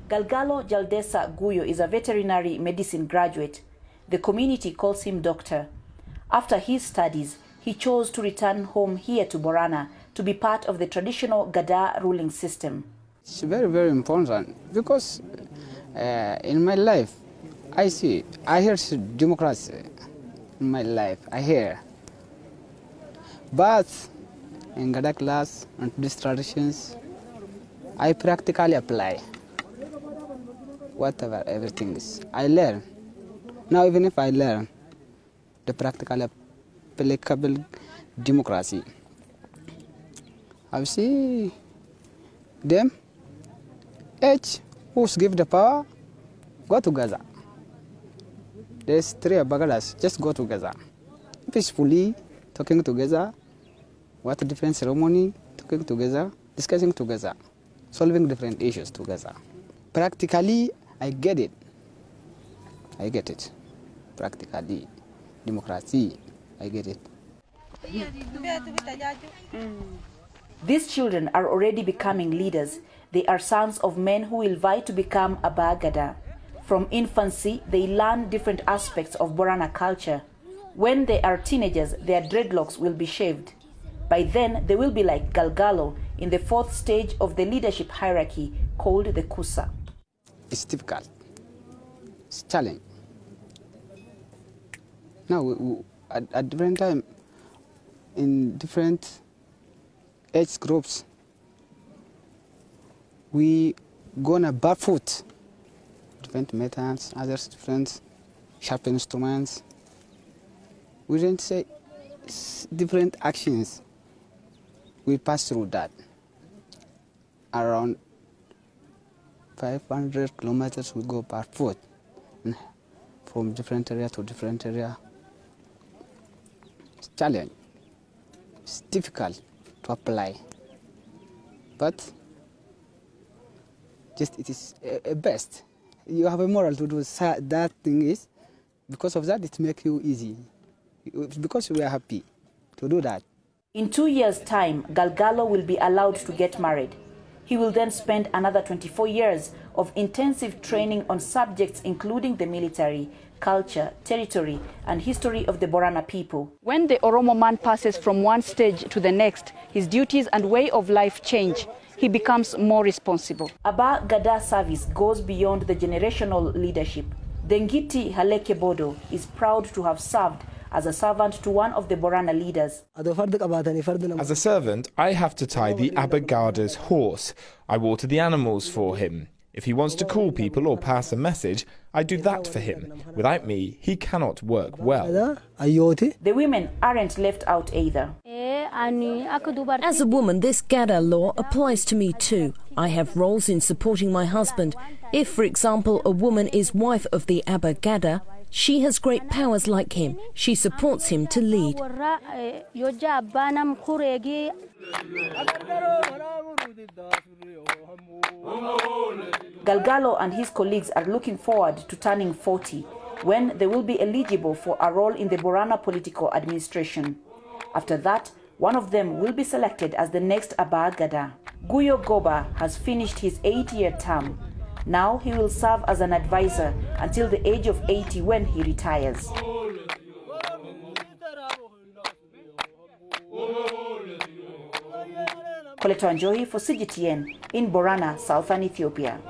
Galgalo Jaldesa Guyo is a veterinary medicine graduate. The community calls him doctor. After his studies, he chose to return home here to Borana to be part of the traditional Gadaa ruling system. It's very, very important because in my life, I hear democracy in my life, I hear. But in Gadaa class and these traditions, I practically apply whatever everything is. I learn. Now even if I learn the practical applicable democracy, I see them, each who's give the power, go together. There's three Bagadas, just go together. Peacefully, talking together, what different ceremony, talking together, discussing together, solving different issues together. Practically, I get it. I get it. Practically, democracy, I get it. These children are already becoming leaders. They are sons of men who will vie to become a Gadaa. From infancy, they learn different aspects of Borana culture. When they are teenagers, their dreadlocks will be shaved. By then, they will be like Galgalo in the fourth stage of the leadership hierarchy called the Kusa. It's difficult. It's challenging. Now, at different time, in different age groups, we go on a barefoot. Different methods, others different sharp instruments. We didn't say different actions. We pass through that. Around 500 kilometers we go barefoot, from different area to different area. It's challenging. It's difficult to apply, but just it is a best. You have a moral to do that thing is, because of that it makes you easy, because we are happy to do that. In 2 years' time, Galgalo will be allowed to get married. He will then spend another 24 years of intensive training on subjects including the military, culture, territory, and history of the Borana people. When the Oromo man passes from one stage to the next, his duties and way of life change. He becomes more responsible. Aba Gadaa service goes beyond the generational leadership. Dengiti Haleke Bodo is proud to have served as a servant to one of the Borana leaders. As a servant, I have to tie the Aba Gada's horse. I water the animals for him. If he wants to call people or pass a message, I do that for him. Without me, he cannot work well. The women aren't left out either. As a woman, this Gadaa law applies to me too. I have roles in supporting my husband. If, for example, a woman is wife of the Aba Gadaa, she has great powers like him. She supports him to lead. Galgalo and his colleagues are looking forward to turning 40, when they will be eligible for a role in the Borana political administration. After that, one of them will be selected as the next Aba Gadaa. Guyo Goba has finished his 8-year term. Now he will serve as an advisor until the age of 80 when he retires. Coletta Njohi for CGTN in Borana, Southern Ethiopia.